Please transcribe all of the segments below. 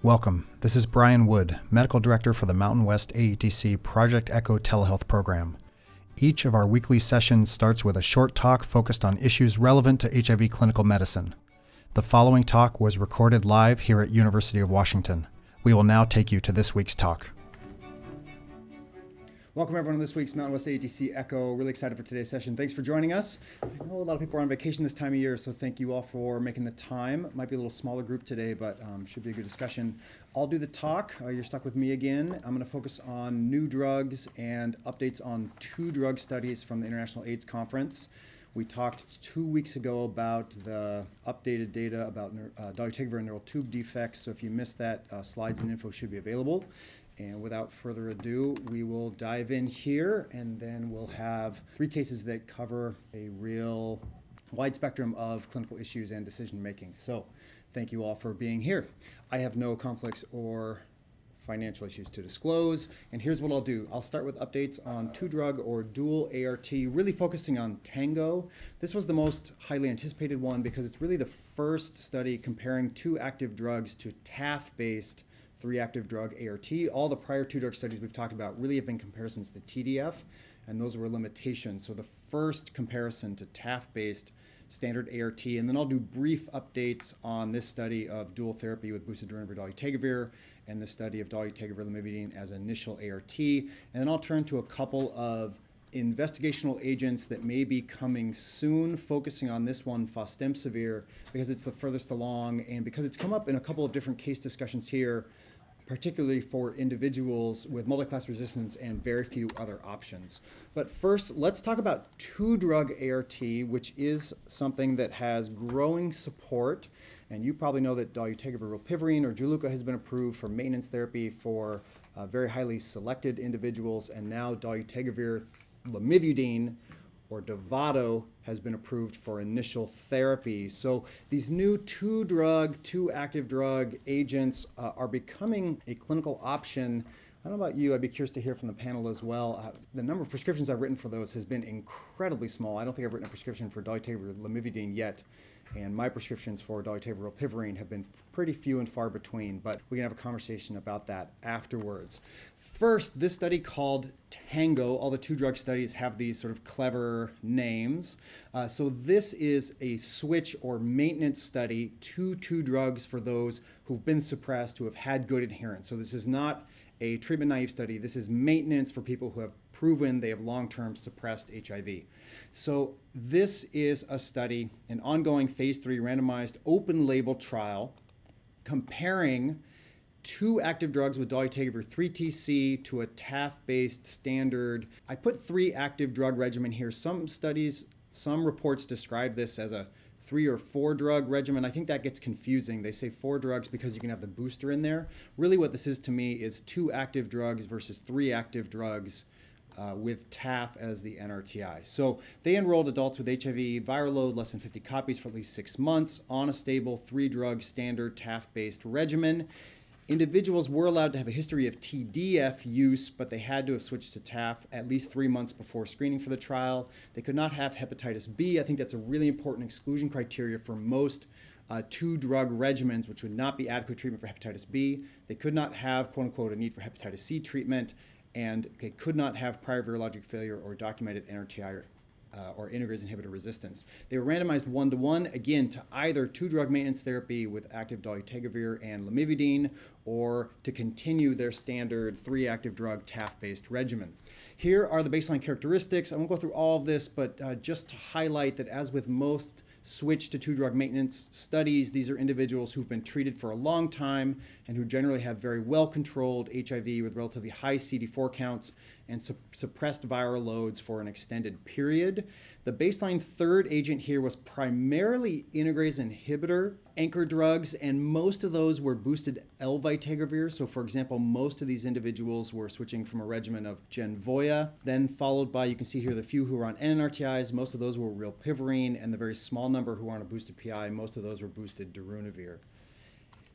Welcome. This is Brian Wood, Medical Director for the Mountain West AETC Project Echo Telehealth Program. Each of our weekly sessions starts with a short talk focused on issues relevant to HIV clinical medicine. The following talk was recorded live here at University of Washington. We will now take you to this week's talk. Welcome everyone to this week's Mountain West AETC Echo. Really excited for today's session. Thanks for joining us. I know a lot of people are on vacation this time of year, so thank you all for making the time. It might be a little smaller group today, but should be a good discussion. I'll do the talk. You're stuck with me again. I'm going to focus on new drugs and updates on 2 drug studies from the International AIDS Conference. We talked 2 weeks ago about the updated data about dolutegravir neural tube defects, so if you missed that, slides and info should be available. And without further ado, we will dive in here, and then we'll have 3 cases that cover a real wide spectrum of clinical issues and decision making. So thank you all for being here. I have no conflicts or financial issues to disclose, and here's what I'll do. I'll start with updates on 2-drug or dual ART, really focusing on Tango. This was the most highly anticipated one because it's really the first study comparing 2 active drugs to TAF-based 3 active drug ART. All the prior 2 drug studies we've talked about really have been comparisons to TDF, and those were limitations. So the first comparison to TAF-based standard ART, and then I'll do brief updates on this study of dual therapy with boosted Dualis dolutegravir and the study of dolutegravir lamivudine as initial ART, and then I'll turn to a couple of investigational agents that may be coming soon, focusing on this one, Fostemsavir, because it's the furthest along and because it's come up in a couple of different case discussions here, particularly for individuals with multi-class resistance and very few other options. But first, let's talk about 2-drug ART, which is something that has growing support. And you probably know that dolutegravir rilpivirine or Juluca has been approved for maintenance therapy for very highly selected individuals, and now dolutegravir lamivudine or Dovato has been approved for initial therapy. So these new 2 active drug agents are becoming a clinical option. I don't know about you, I'd be curious to hear from the panel as well. The number of prescriptions I've written for those has been incredibly small. I don't think I've written a prescription for dolutegravir lamivudine yet, and my prescriptions for dolutegravir rilpivirine have been pretty few and far between, but we can have a conversation about that afterwards. First, this study called Tango. All the 2-drug studies have these sort of clever names. So this is a switch or maintenance study to 2 drugs for those who've been suppressed, who have had good adherence. So this is not a treatment-naive study. This is maintenance for people who have proven they have long-term suppressed HIV. So this is a study, an ongoing phase 3 randomized open-label trial comparing 2 active drugs with dolutegravir 3TC to a TAF-based standard. I put 3 active drug regimen here. Some studies, some reports describe this as a 3 or 4 drug regimen. I think that gets confusing. They say 4 drugs because you can have the booster in there. Really what this is to me is 2 active drugs versus 3 active drugs with TAF as the NRTI. So they enrolled adults with HIV viral load less than 50 copies for at least 6 months on a stable 3-drug standard TAF-based regimen. Individuals were allowed to have a history of TDF use, but they had to have switched to TAF at least 3 months before screening for the trial. They could not have hepatitis B. I think that's a really important exclusion criteria for most 2-drug regimens, which would not be adequate treatment for hepatitis B. They could not have, quote unquote, a need for hepatitis C treatment, and they could not have prior virologic failure or documented NRTI or integrase inhibitor resistance. They were randomized 1-to-1, again, to either 2-drug maintenance therapy with active dolutegravir and lamivudine, or to continue their standard 3 active drug TAF-based regimen. Here are the baseline characteristics. I won't go through all of this, but just to highlight that as with most switch to 2-drug maintenance studies, these are individuals who've been treated for a long time and who generally have very well-controlled HIV with relatively high CD4 counts and suppressed viral loads for an extended period. The baseline 3rd agent here was primarily integrase inhibitor anchor drugs, and most of those were boosted elvitegravir. So for example, most of these individuals were switching from a regimen of Genvoya, then followed by, you can see here, the few who were on NNRTIs. Most of those were rilpivirine, and the very small number who were on a boosted PI, most of those were boosted darunavir.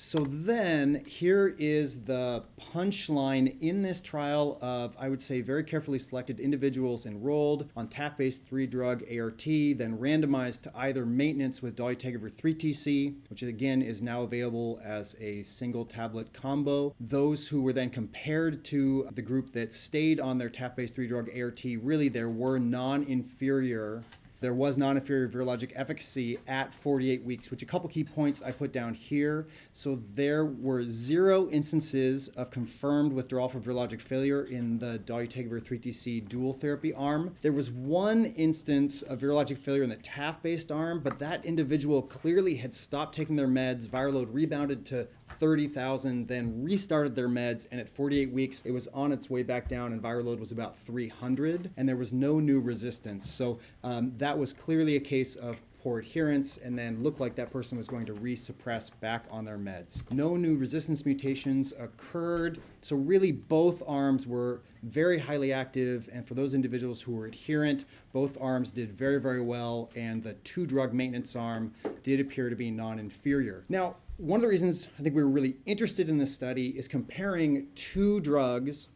So then here is the punchline in this trial of, I would say, very carefully selected individuals enrolled on TAF-based 3-drug ART, then randomized to either maintenance with dolutegravir 3TC, which again is now available as a single tablet combo. Those who were then compared to the group that stayed on their TAF-based 3-drug ART, really there was non-inferior virologic efficacy at 48 weeks, which a couple key points I put down here. So there were 0 instances of confirmed withdrawal for virologic failure in the dolutegravir 3TC dual therapy arm. There was 1 instance of virologic failure in the TAF-based arm, but that individual clearly had stopped taking their meds. Viral load rebounded to 30,000, then restarted their meds, and at 48 weeks, it was on its way back down, and viral load was about 300, and there was no new resistance. So that was clearly a case of poor adherence, and then looked like that person was going to resuppress back on their meds. No new resistance mutations occurred, so really both arms were very highly active, and for those individuals who were adherent, both arms did very, very well, and the 2-drug maintenance arm did appear to be non-inferior. Now, one of the reasons I think we were really interested in this study is comparing 2 drugs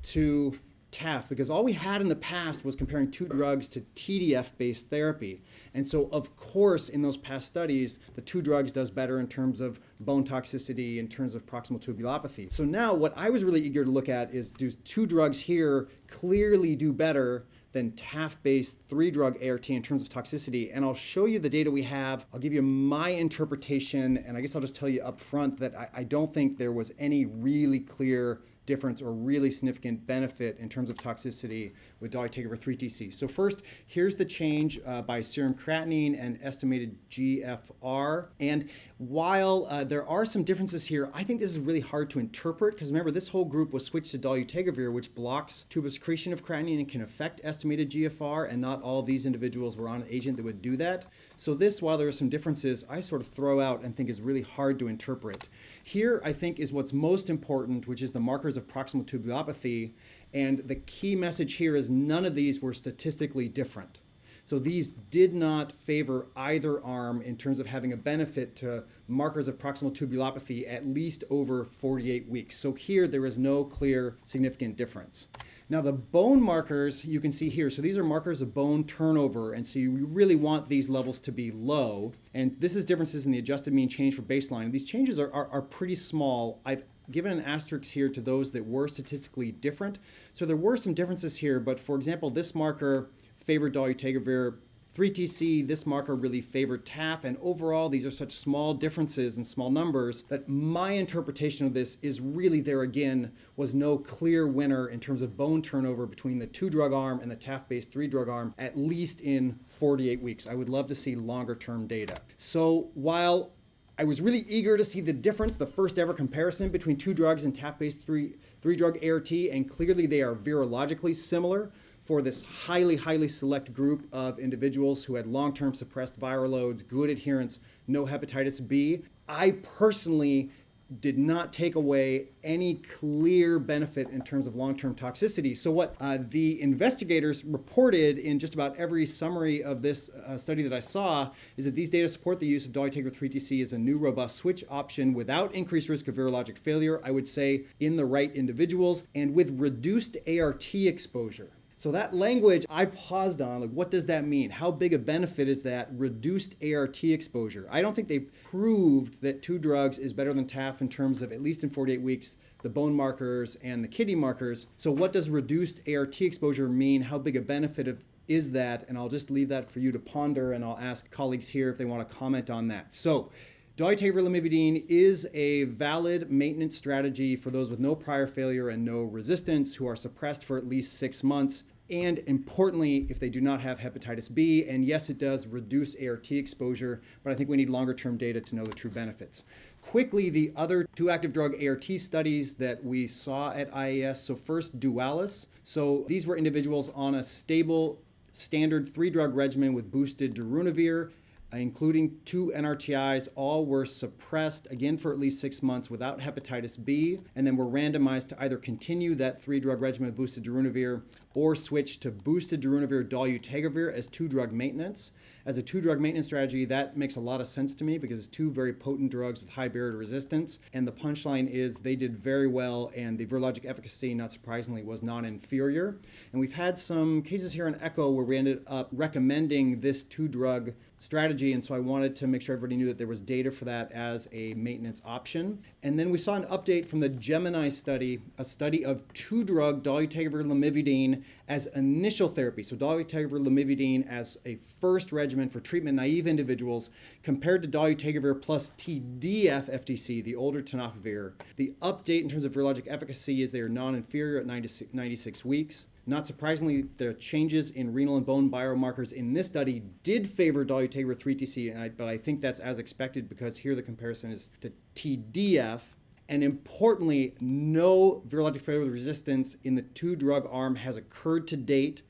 to TAF, because all we had in the past was comparing 2 drugs to TDF-based therapy. And so, of course, in those past studies, the 2 drugs does better in terms of bone toxicity, in terms of proximal tubulopathy. So now what I was really eager to look at is, do 2 drugs here clearly do better than TAF-based 3-drug ART in terms of toxicity? And I'll show you the data we have. I'll give you my interpretation, and I guess I'll just tell you up front that I don't think there was any really clear difference or really significant benefit in terms of toxicity with dolutegravir 3TC. So first, here's the change by serum creatinine and estimated GFR. And while there are some differences here, I think this is really hard to interpret, because remember, this whole group was switched to dolutegravir, which blocks tubal secretion of creatinine and can affect estimated GFR, and not all of these individuals were on an agent that would do that. So this, while there are some differences, I sort of throw out and think is really hard to interpret. Here, I think, is what's most important, which is the markers of proximal tubulopathy, and the key message here is none of these were statistically different. So these did not favor either arm in terms of having a benefit to markers of proximal tubulopathy at least over 48 weeks. So here there is no clear significant difference. Now the bone markers you can see here, so these are markers of bone turnover, and so you really want these levels to be low. And this is differences in the adjusted mean change for baseline. These changes are pretty small. I've given an asterisk here to those that were statistically different. So there were some differences here, but for example, this marker favored dolutegravir 3TC, this marker really favored TAF, and overall these are such small differences and small numbers that my interpretation of this is really there again was no clear winner in terms of bone turnover between the 2-drug arm and the TAF-based 3-drug arm, at least in 48 weeks. I would love to see longer term data. So while I was really eager to see the difference, the first ever comparison between 2 drugs and TAF-based 3-drug ART, and clearly they are virologically similar for this highly, highly select group of individuals who had long-term suppressed viral loads, good adherence, no hepatitis B. I personally did not take away any clear benefit in terms of long-term toxicity. So what the investigators reported in just about every summary of this study that I saw is that these data support the use of dolutegravir 3TC as a new robust switch option without increased risk of virologic failure, I would say in the right individuals, and with reduced ART exposure. So that language I paused on, like, what does that mean? How big a benefit is that reduced ART exposure? I don't think they proved that 2 drugs is better than TAF in terms of, at least in 48 weeks, the bone markers and the kidney markers. So what does reduced ART exposure mean? How big a benefit is that? And I'll just leave that for you to ponder, and I'll ask colleagues here if they want to comment on that. So dolutegravir lamivudine is a valid maintenance strategy for those with no prior failure and no resistance who are suppressed for at least 6 months. And importantly, if they do not have hepatitis B, and yes, it does reduce ART exposure, but I think we need longer term data to know the true benefits. Quickly, the other 2 active drug ART studies that we saw at IAS. So first, Dualis. So these were individuals on a stable standard 3-drug regimen with boosted darunavir, including 2 NRTIs. All were suppressed, again, for at least 6 months without hepatitis B, and then were randomized to either continue that 3-drug regimen with boosted darunavir or switch to boosted darunavir dolutegravir as 2-drug maintenance. as a 2-drug maintenance strategy, that makes a lot of sense to me because it's 2 very potent drugs with high barrier to resistance. And the punchline is they did very well, and the virologic efficacy, not surprisingly, was non-inferior. And we've had some cases here in ECHO where we ended up recommending this 2-drug strategy, and so I wanted to make sure everybody knew that there was data for that as a maintenance option. And then we saw an update from the Gemini study, a study of 2-drug dolutegravir lamivudine as initial therapy. So dolutegravir lamivudine as a first regimen for treatment-naive individuals compared to dolutegravir plus TDF FTC, the older tenofovir. The update in terms of virologic efficacy is they are non-inferior at 96 weeks. Not surprisingly, the changes in renal and bone biomarkers in this study did favor dolutegravir 3TC, but I think that's as expected because here the comparison is to TDF. And importantly, no virologic failure with resistance in the 2-drug arm has occurred to date.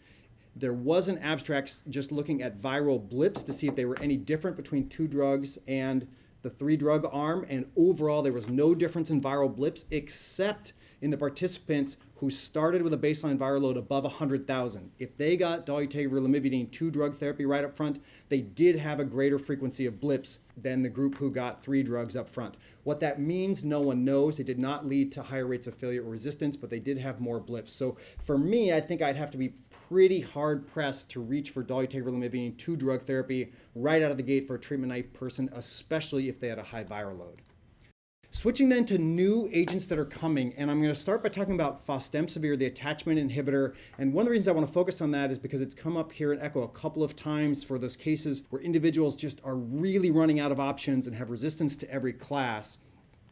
There was an abstract just looking at viral blips to see if they were any different between 2 drugs and the 3-drug arm, and overall there was no difference in viral blips except in the participants who started with a baseline viral load above 100,000. If they got dolutegravir lamivudine 2-drug therapy right up front, they did have a greater frequency of blips than the group who got 3 drugs up front. What that means, no one knows. It did not lead to higher rates of failure or resistance, but they did have more blips. So for me, I think I'd have to be pretty hard pressed to reach for dolutegravir lamivudine 2-drug therapy right out of the gate for a treatment-naive person, especially if they had a high viral load. Switching then to new agents that are coming, and I'm going to start by talking about Fostemsavir, the attachment inhibitor. And one of the reasons I want to focus on that is because it's come up here at ECHO a couple of times for those cases where individuals just are really running out of options and have resistance to every class.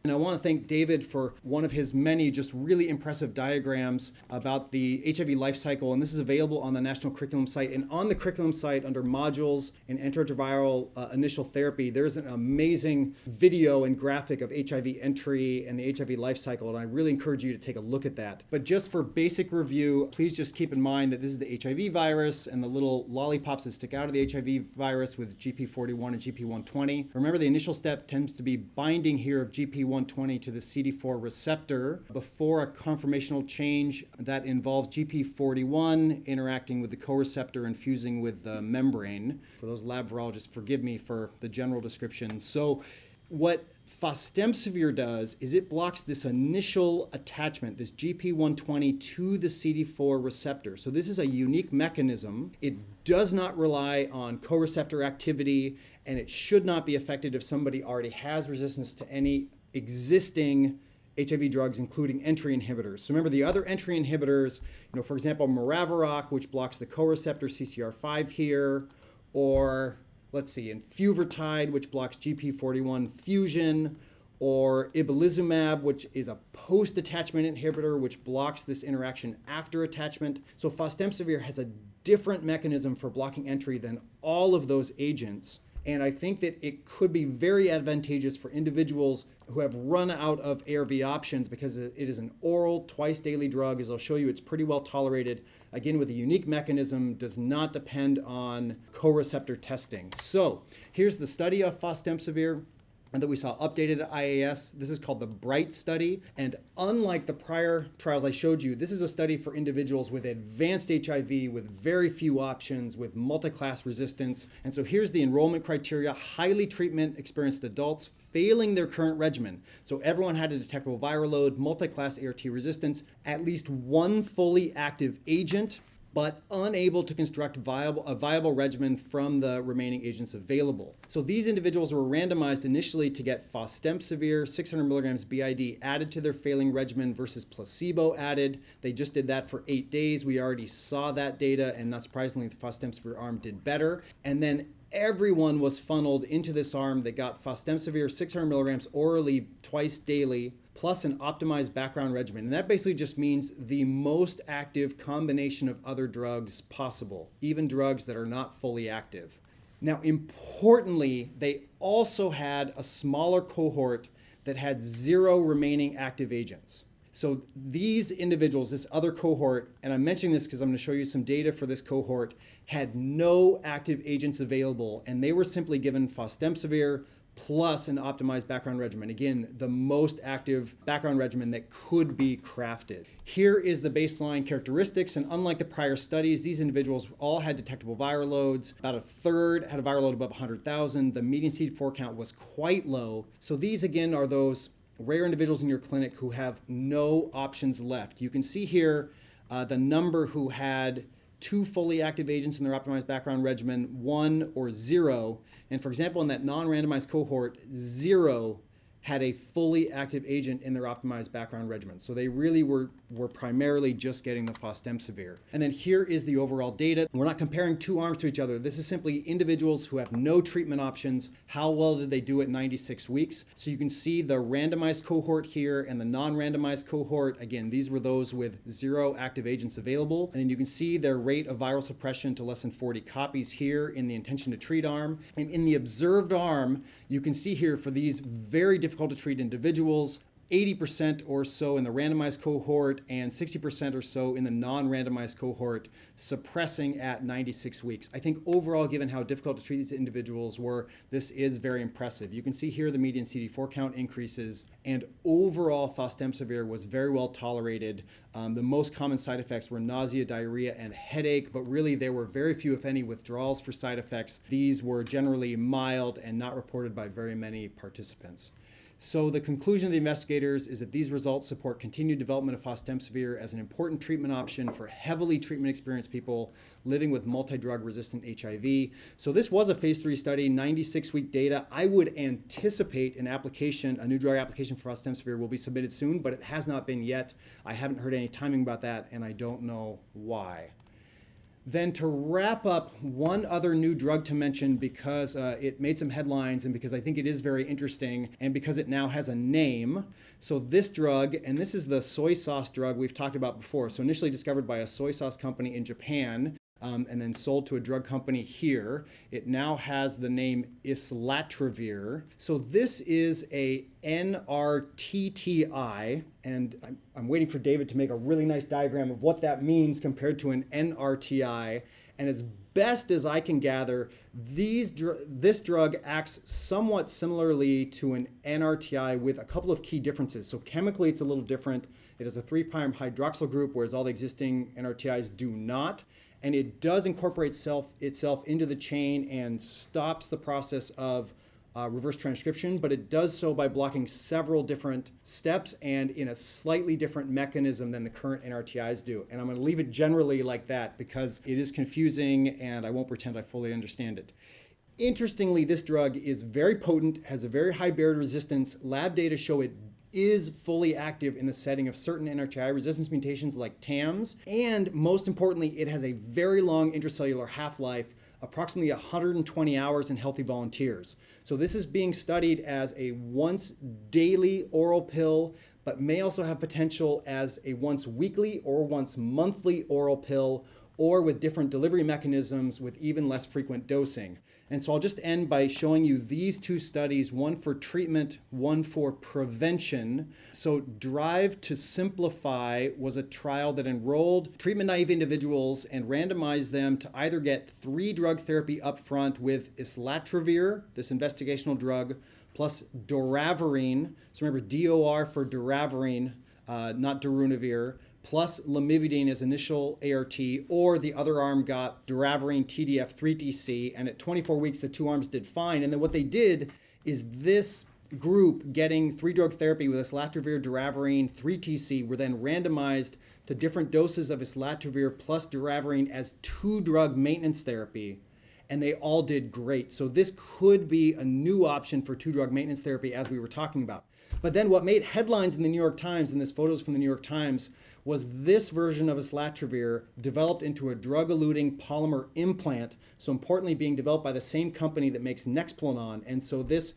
And I want to thank David for one of his many just really impressive diagrams about the HIV Lifecycle, and this is available on the National Curriculum site. And on the curriculum site, under modules and antiretroviral initial therapy, there's an amazing video and graphic of HIV entry and the HIV Lifecycle, and I really encourage you to take a look at that. But just for basic review, please just keep in mind that this is the HIV virus and the little lollipops that stick out of the HIV virus with GP41 and GP120. Remember, the initial step tends to be binding here of GP120 to the CD4 receptor before a conformational change that involves GP41 interacting with the co-receptor and fusing with the membrane. For those lab virologists, forgive me for the general description. So what Fostemsavir does is it blocks this initial attachment, this GP120 to the CD4 receptor. So this is a unique mechanism. It does not rely on co-receptor activity, and it should not be affected if somebody already has resistance to any existing HIV drugs, including entry inhibitors. So remember the other entry inhibitors, for example, Maraviroc, which blocks the co-receptor CCR5 here, or let's see, Enfuvirtide, which blocks GP41 fusion, or Ibilizumab, which is a post-attachment inhibitor, which blocks this interaction after attachment. So Fostemsavir has a different mechanism for blocking entry than all of those agents. And I think that it could be very advantageous for individuals who have run out of ARV options because it is an oral, twice-daily drug. As I'll show you, it's pretty well tolerated. Again, with a unique mechanism, does not depend on co-receptor testing. So here's the study of Fostemsavir that we saw updated at IAS. This is called the BRIGHT study. And unlike the prior trials I showed you, this is a study for individuals with advanced HIV, with very few options, with multi-class resistance. And so here's the enrollment criteria: highly treatment experienced adults failing their current regimen. So everyone had a detectable viral load, multi-class ART resistance, at least one fully active agent, but unable to construct a viable regimen from the remaining agents available. So these individuals were randomized initially to get Fostemsavir 600 milligrams BID added to their failing regimen versus placebo added. They just did that for 8 days. We already saw that data, and not surprisingly, the Fostemsavir arm did better. And then everyone was funneled into this arm that got Fostemsavir 600 milligrams orally twice daily, plus an optimized background regimen. And that basically just means the most active combination of other drugs possible, even drugs that are not fully active. Now, importantly, they also had a smaller cohort that had 0 remaining active agents. So these individuals, this other cohort, and I'm mentioning this because I'm going to show you some data for this cohort, had no active agents available, and they were simply given Fostemsavir plus an optimized background regimen. Again, the most active background regimen that could be crafted. Here is the baseline characteristics, and unlike the prior studies, these individuals all had detectable viral loads. About a third had a viral load above 100,000. The median CD4 count was quite low. So these, again, are those rare individuals in your clinic who have no options left. You can see here the number who had 2 fully active agents in their optimized background regimen, 1 or 0. And for example, in that non-randomized cohort, 0 had a fully active agent in their optimized background regimen. So they really were primarily just getting the Fostemsavir. And then here is the overall data. We're not comparing 2 arms to each other. This is simply individuals who have no treatment options. How well did they do at 96 weeks? So you can see the randomized cohort here and the non-randomized cohort. Again, these were those with 0 active agents available. And then you can see their rate of viral suppression to less than 40 copies here in the intention to treat arm. And in the observed arm, you can see here for these very difficult to treat individuals, 80% or so in the randomized cohort and 60% or so in the non-randomized cohort, suppressing at 96 weeks. I think overall, given how difficult to treat these individuals were, this is very impressive. You can see here the median CD4 count increases, and overall Fostemsavir was very well tolerated. The most common side effects were nausea, diarrhea, and headache, but really there were very few, if any, withdrawals for side effects. These were generally mild and not reported by very many participants. So the conclusion of the investigators is that these results support continued development of Fostemsavir as an important treatment option for heavily treatment-experienced people living with multi-drug resistant HIV. So this was a phase 3 study, 96-week data. I would anticipate an application, a new drug application for Fostemsavir will be submitted soon, but it has not been yet. I haven't heard any timing about that, and I don't know why. Then to wrap up, one other new drug to mention because it made some headlines and because I think it is very interesting and because it now has a name. So this drug, and this is the soy sauce drug we've talked about before. So initially discovered by a soy sauce company in Japan, and then sold to a drug company here. It now has the name Islatravir. So this is a NRTTI, and I'm waiting for David to make a really nice diagram of what that means compared to an NRTI. And as best as I can gather, this drug acts somewhat similarly to an NRTI with a couple of key differences. So chemically, it's a little different. It has a 3' hydroxyl group, whereas all the existing NRTIs do not. And it does incorporate itself into the chain and stops the process of reverse transcription, but it does so by blocking several different steps and in a slightly different mechanism than the current NRTIs do. And I'm going to leave it generally like that because it is confusing and I won't pretend I fully understand it. Interestingly, this drug is very potent, has a very high barrier to resistance. Lab data show it is fully active in the setting of certain NRTI resistance mutations like TAMs. And most importantly, it has a very long intracellular half-life, approximately 120 hours in healthy volunteers. So this is being studied as a once daily oral pill, but may also have potential as a once weekly or once monthly oral pill, or with different delivery mechanisms with even less frequent dosing. And so I'll just end by showing you these 2 studies, one for treatment, one for prevention. So Drive to Simplify was a trial that enrolled treatment-naive individuals and randomized them to either get 3 drug therapy up front with Islatravir, this investigational drug, plus doravirine. So remember, DOR for doravirine, not darunavir, plus lamivudine as initial ART, or the other arm got doravirine TDF3TC, and at 24 weeks, the 2 arms did fine. And then what they did is this group getting 3 drug therapy with Islatravir, doravirine, 3TC were then randomized to different doses of Islatravir plus doravirine as 2 drug maintenance therapy, and they all did great. So this could be a new option for 2 drug maintenance therapy as we were talking about. But then what made headlines in the New York Times, and this photos from the New York Times, was this version of Islatravir developed into a drug-eluting polymer implant, so importantly being developed by the same company that makes Nexplanon. And so this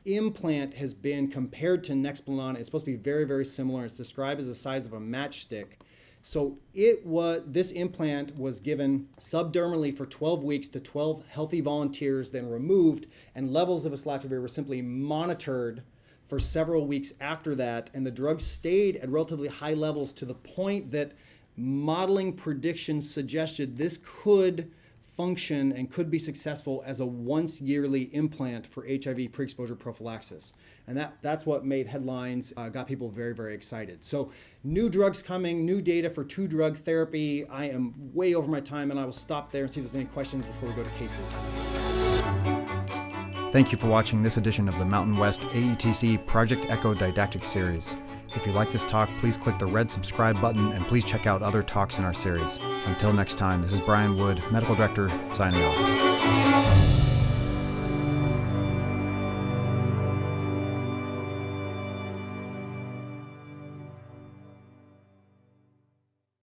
implant has been compared to Nexplanon. It's supposed to be very, very similar. It's described as the size of a matchstick. So this implant was given subdermally for 12 weeks to 12 healthy volunteers, then removed, and levels of Islatravir were simply monitored for several weeks after that, and the drug stayed at relatively high levels to the point that modeling predictions suggested this could function and could be successful as a once yearly implant for HIV pre-exposure prophylaxis. And that's what made headlines, got people very, very excited. So new drugs coming, new data for 2-drug therapy. I am way over my time, and I will stop there and see if there's any questions before we go to cases. Thank you for watching this edition of the Mountain West AETC Project Echo Didactic Series. If you like this talk, please click the red subscribe button and please check out other talks in our series. Until next time, this is Brian Wood, Medical Director, signing off.